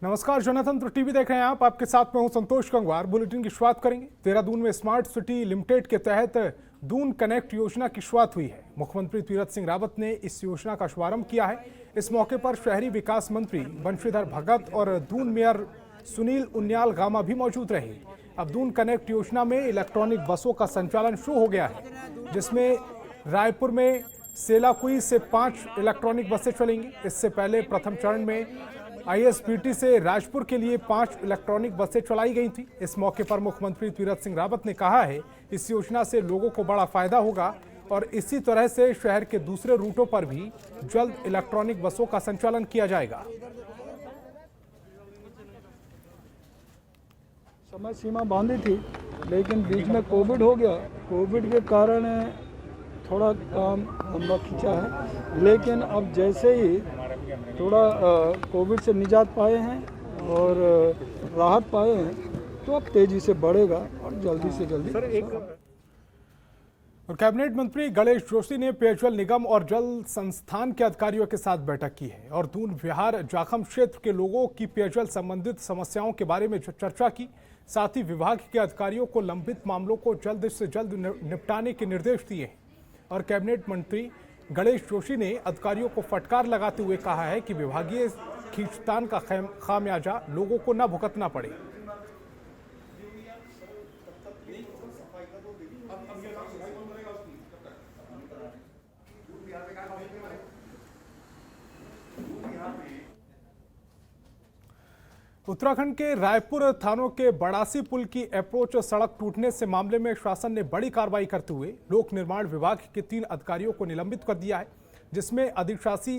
नमस्कार, जनतंत्र टीवी देख रहे हैं आप। आपके साथ में हूं संतोष गंगवार। बुलेटिन की शुरुआत करेंगे। देहरादून में स्मार्ट सिटी लिमिटेड के तहत दून कनेक्ट योजना की शुरुआत हुई है। मुख्यमंत्री तीरथ सिंह रावत ने इस योजना का शुभारंभ किया है। इस मौके पर शहरी विकास मंत्री बंशीधर भगत और दून मेयर सुनील उनियाल गामा भी मौजूद रहे। अब दून कनेक्ट योजना में इलेक्ट्रॉनिक बसों का संचालन शुरू हो गया है, जिसमें रायपुर में सेलाकुई से 5 इलेक्ट्रॉनिक बसें चलेंगी। इससे पहले प्रथम चरण में आईएसबीटी से राजपुर के लिए 5 इलेक्ट्रॉनिक बसें चलाई गई थी। इस मौके पर मुख्यमंत्री तीरथ सिंह रावत ने कहा है इस योजना से लोगों को बड़ा फायदा होगा और इसी तरह से शहर के दूसरे रूटों पर भी जल्द इलेक्ट्रॉनिक बसों का संचालन किया जाएगा। समय सीमा बांधी थी, लेकिन बीच में कोविड हो गया। कोविड के कारण थोड़ा काम लंबा खींचा है, लेकिन अब जैसे ही थोड़ा कोविड से निजात पाए हैं और राहत पाए हैं, तो अब तेजी से बढ़ेगा और जल्दी से जल्दी। और कैबिनेट मंत्री गणेश जोशी ने पेयजल निगम और जल संस्थान के अधिकारियों के साथ बैठक की है और दून विहार जाखम क्षेत्र के लोगों की पेयजल संबंधित समस्याओं के बारे में चर्चा की। साथ ही विभाग के अधिकारियों को लंबित मामलों को जल्द से जल्द निपटाने के निर्देश दिए हैं। और कैबिनेट मंत्री गणेश जोशी ने अधिकारियों को फटकार लगाते हुए कहा है कि विभागीय खींचतान का खामियाजा लोगों को न भुगतना पड़े। उत्तराखंड के रायपुर थानों के बड़ासी पुल की अप्रोच सड़क टूटने से मामले में शासन ने बड़ी कार्रवाई करते हुए लोक निर्माण विभाग के 3 अधिकारियों को निलंबित कर दिया है, जिसमें अधिशासी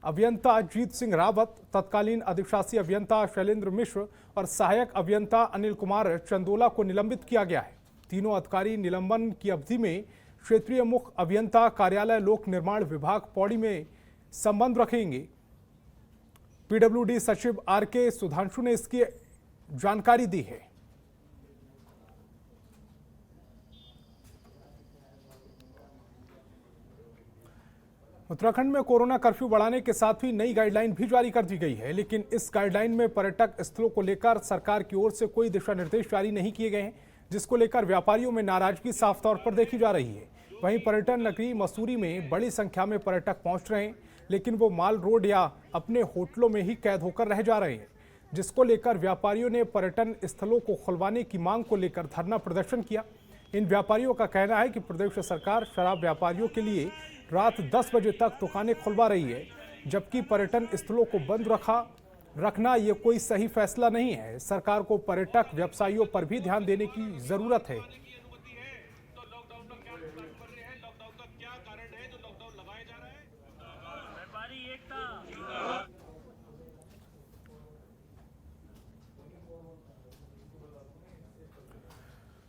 अभियंता जीत सिंह रावत, तत्कालीन अधिशासी अभियंता शैलेंद्र मिश्र और सहायक अभियंता अनिल कुमार चंदोला को निलंबित किया गया है। तीनों अधिकारी निलंबन की अवधि में क्षेत्रीय मुख्य अभियंता कार्यालय लोक निर्माण विभाग पौड़ी में संबंध रखेंगे। पीडब्ल्यूडी सचिव आरके सुधांशु ने इसकी जानकारी दी है। उत्तराखंड में कोरोना कर्फ्यू बढ़ाने के साथ ही नई गाइडलाइन भी जारी कर दी गई है, लेकिन इस गाइडलाइन में पर्यटक स्थलों को लेकर सरकार की ओर से कोई दिशा निर्देश जारी नहीं किए गए हैं, जिसको लेकर व्यापारियों में नाराजगी साफ तौर पर देखी जा रही है। वहीं पर्यटन नगरी मसूरी में बड़ी संख्या में पर्यटक पहुंच रहे हैं, लेकिन वो माल रोड या अपने होटलों में ही कैद होकर रह जा रहे हैं, जिसको लेकर व्यापारियों ने पर्यटन स्थलों को खुलवाने की मांग को लेकर धरना प्रदर्शन किया। इन व्यापारियों का कहना है कि प्रदेश सरकार शराब व्यापारियों के लिए रात 10 बजे तक दुकानें खुलवा रही है, जबकि पर्यटन स्थलों को बंद रखना ये कोई सही फैसला नहीं है। सरकार को पर्यटक व्यवसायियों पर भी ध्यान देने की जरूरत है।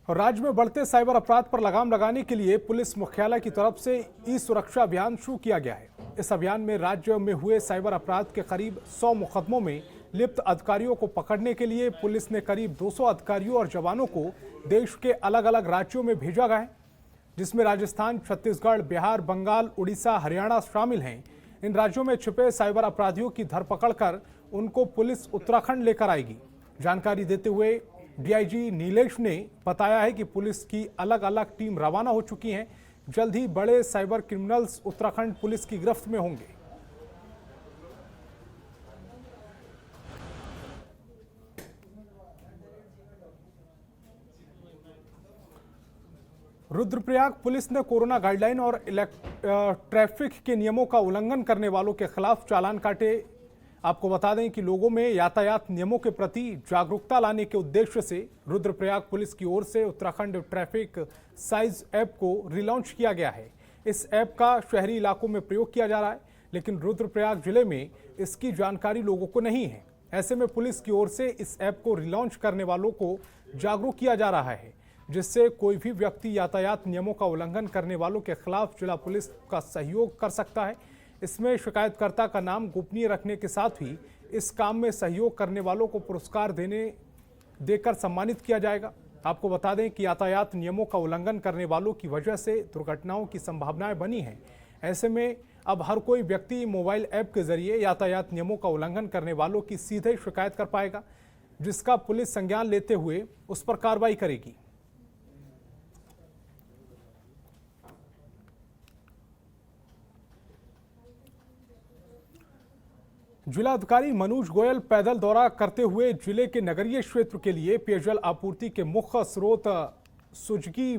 और राज्य में बढ़ते साइबर अपराध पर लगाम लगाने के लिए पुलिस मुख्यालय की तरफ से ई सुरक्षा अभियान शुरू किया गया है। इस अभियान में राज्य में हुए साइबर अपराध के करीब 100 मुकदमों में लिप्त अधिकारियों को पकड़ने के लिए पुलिस ने करीब 200 अधिकारियों और जवानों को देश के अलग अलग राज्यों में भेजा गया है, जिसमें राजस्थान, छत्तीसगढ़, बिहार, बंगाल, उड़ीसा, हरियाणा शामिल हैं। इन राज्यों में छिपे साइबर अपराधियों की धरपकड़ कर उनको पुलिस उत्तराखंड लेकर आएगी। जानकारी देते हुए डीआईजी नीलेश ने बताया है कि पुलिस की अलग अलग टीम रवाना हो चुकी हैं। जल्द ही बड़े साइबर क्रिमिनल्स उत्तराखंड पुलिस की गिरफ्त में होंगे। रुद्रप्रयाग पुलिस ने कोरोना गाइडलाइन और ट्रैफिक के नियमों का उल्लंघन करने वालों के खिलाफ चालान काटे। आपको बता दें कि लोगों में यातायात नियमों के प्रति जागरूकता लाने के उद्देश्य से रुद्रप्रयाग पुलिस की ओर से उत्तराखंड ट्रैफिक साइज ऐप को रिलॉन्च किया गया है। इस ऐप का शहरी इलाकों में प्रयोग किया जा रहा है, लेकिन रुद्रप्रयाग जिले में इसकी जानकारी लोगों को नहीं है। ऐसे में पुलिस की ओर से इस ऐप को रिलॉन्च करने वालों को जागरूक किया जा रहा है, जिससे कोई भी व्यक्ति यातायात नियमों का उल्लंघन करने वालों के खिलाफ जिला पुलिस का सहयोग कर सकता है। इसमें शिकायतकर्ता का नाम गोपनीय रखने के साथ ही इस काम में सहयोग करने वालों को पुरस्कार देकर सम्मानित किया जाएगा। आपको बता दें कि यातायात नियमों का उल्लंघन करने वालों की वजह से दुर्घटनाओं की संभावनाएं बनी हैं। ऐसे में अब हर कोई व्यक्ति मोबाइल ऐप के जरिए यातायात नियमों का उल्लंघन करने वालों की सीधे शिकायत कर पाएगा, जिसका पुलिस संज्ञान लेते हुए उस पर कार्रवाई करेगी। जिलाधिकारी मनोज गोयल पैदल दौरा करते हुए जिले के नगरीय क्षेत्र के लिए पेयजल आपूर्ति के मुख्य स्रोत सुजगी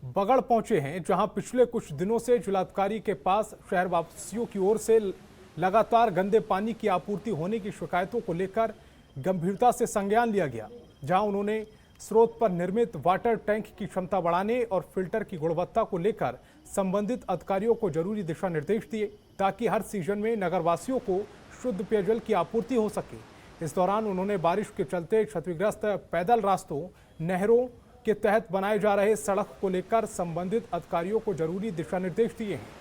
बगड़ पहुंचे हैं, जहां पिछले कुछ दिनों से जिलाधिकारी के पास शहरवासियों की ओर से लगातार गंदे पानी की आपूर्ति होने की शिकायतों को लेकर गंभीरता से संज्ञान लिया गया। जहां उन्होंने स्रोत पर निर्मित वाटर टैंक की क्षमता बढ़ाने और फिल्टर की गुणवत्ता को लेकर संबंधित अधिकारियों को जरूरी दिशा निर्देश दिए, ताकि हर सीजन में नगरवासियों को शुद्ध पेयजल की आपूर्ति हो सके। इस दौरान उन्होंने बारिश के चलते क्षतिग्रस्त पैदल रास्तों, नहरों के तहत बनाए जा रहे सड़क को लेकर संबंधित अधिकारियों को जरूरी दिशा निर्देश दिए हैं।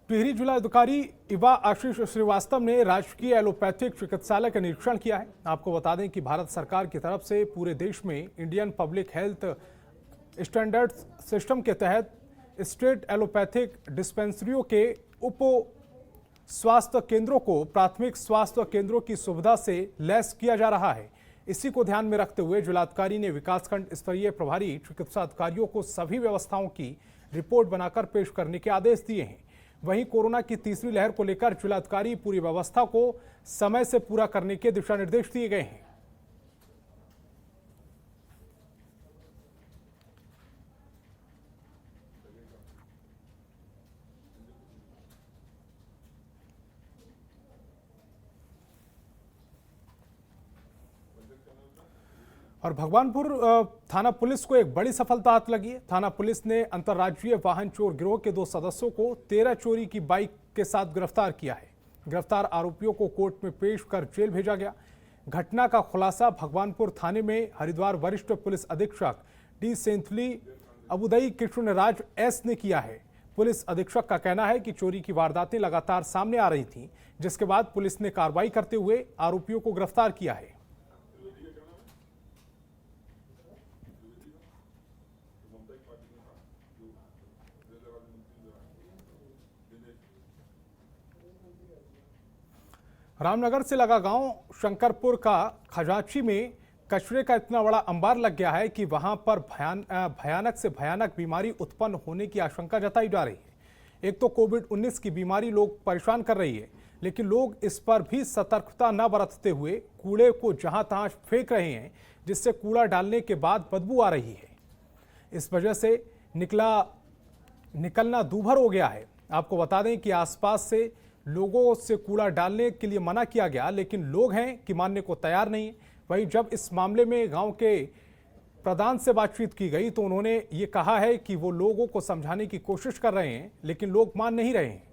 टिहरी जिलाधिकारी इवा आशीष श्रीवास्तव ने राजकीय एलोपैथिक चिकित्सालय का निरीक्षण किया है। आपको बता दें कि भारत सरकार की तरफ से पूरे देश में Indian public health standard system के तहत स्टेट एलोपैथिक डिस्पेंसरियों के उप स्वास्थ्य केंद्रों को प्राथमिक स्वास्थ्य केंद्रों की सुविधा से लैस किया जा रहा है। इसी को ध्यान में रखते हुए जिलाधिकारी ने विकासखंड स्तरीय प्रभारी चिकित्सा अधिकारियों को सभी व्यवस्थाओं की रिपोर्ट बनाकर पेश करने के आदेश दिए हैं। वहीं कोरोना की तीसरी लहर को लेकर जिलाधिकारी पूरी व्यवस्था को समय से पूरा करने के दिशा निर्देश दिए गए हैं। और भगवानपुर थाना पुलिस को एक बड़ी सफलता हाथ लगी है। थाना पुलिस ने अंतर्राज्यीय वाहन चोर गिरोह के 2 सदस्यों को 13 चोरी की बाइक के साथ गिरफ्तार किया है। गिरफ्तार आरोपियों को कोर्ट में पेश कर जेल भेजा गया। घटना का खुलासा भगवानपुर थाने में हरिद्वार वरिष्ठ पुलिस अधीक्षक डी सेंथली अबुदई कृष्णराज एस ने किया है। पुलिस अधीक्षक का कहना है कि चोरी की वारदातें लगातार सामने आ रही थीं, जिसके बाद पुलिस ने कार्रवाई करते हुए आरोपियों को गिरफ्तार किया है। रामनगर से लगा गांव शंकरपुर का खजाची में कचरे का इतना बड़ा अंबार लग गया है कि वहां पर भयानक से भयानक बीमारी उत्पन्न होने की आशंका जताई जा रही है। एक तो कोविड-19 की बीमारी लोग परेशान कर रही है, लेकिन लोग इस पर भी सतर्कता न बरतते हुए कूड़े को जहां तहां फेंक रहे हैं, जिससे कूड़ा डालने के बाद बदबू आ रही है। इस वजह से निकलना दूभर हो गया है। आपको बता दें कि आसपास से लोगों से कूड़ा डालने के लिए मना किया गया, लेकिन लोग हैं कि मानने को तैयार नहीं है। वहीं जब इस मामले में गांव के प्रधान से बातचीत की गई तो उन्होंने ये कहा है कि वो लोगों को समझाने की कोशिश कर रहे हैं, लेकिन लोग मान नहीं रहे हैं।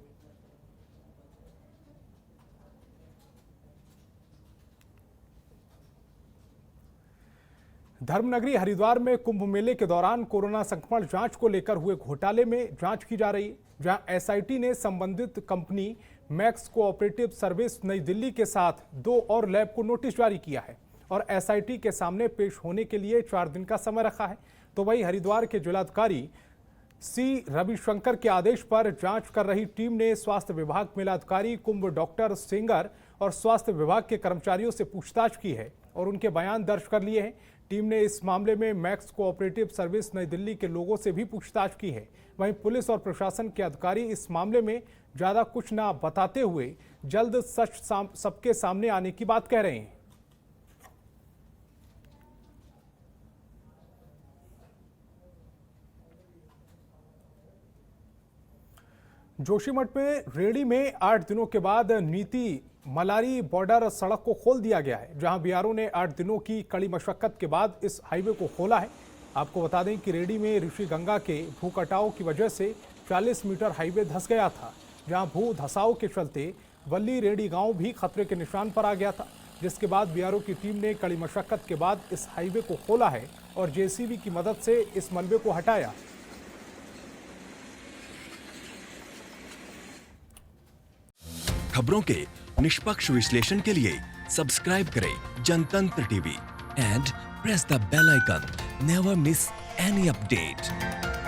धर्मनगरी हरिद्वार में कुंभ मेले के दौरान कोरोना संक्रमण जांच को लेकर हुए घोटाले में जांच की जा रही है, जहां एसआईटी ने संबंधित कंपनी मैक्स कोऑपरेटिव सर्विस नई दिल्ली के साथ 2 और लैब को नोटिस जारी किया है और एसआईटी के सामने पेश होने के लिए 4 दिन का समय रखा है। तो वहीं हरिद्वार के जिलाधिकारी सी रविशंकर के आदेश पर जांच कर रही टीम ने स्वास्थ्य विभाग, मेलाधिकारी, कुंभ डॉक्टर, सिंगर और स्वास्थ्य विभाग के कर्मचारियों से पूछताछ की है और उनके बयान दर्ज कर लिए हैं। टीम ने इस मामले में मैक्स कोऑपरेटिव सर्विस नई दिल्ली के लोगों से भी पूछताछ की है। वहीं पुलिस और प्रशासन के अधिकारी इस मामले में ज्यादा कुछ ना बताते हुए जल्द सच सबके सामने आने की बात कह रहे हैं। जोशीमठ में रेडी में 8 दिनों के बाद नीति मलारी बॉर्डर सड़क को खोल दिया गया है, जहां बीआरओ ने 8 दिनों की कड़ी मशक्कत के बाद इस हाईवे को खोला है। आपको बता दें कि रेडी में ऋषि गंगा के भू कटाव की वजह से 40 मीटर हाईवे धंस गया था, जहां भू धसाव के चलते वल्ली रेडी गांव भी खतरे के निशान पर आ गया था, जिसके बाद बीआरओ की टीम ने कड़ी मशक्कत के बाद इस हाईवे को खोला है और जेसीबी की मदद से इस मलबे को हटाया। खबरों के निष्पक्ष विश्लेषण के लिए सब्सक्राइब करें Janatantra TV and press the bell icon. Never miss any update.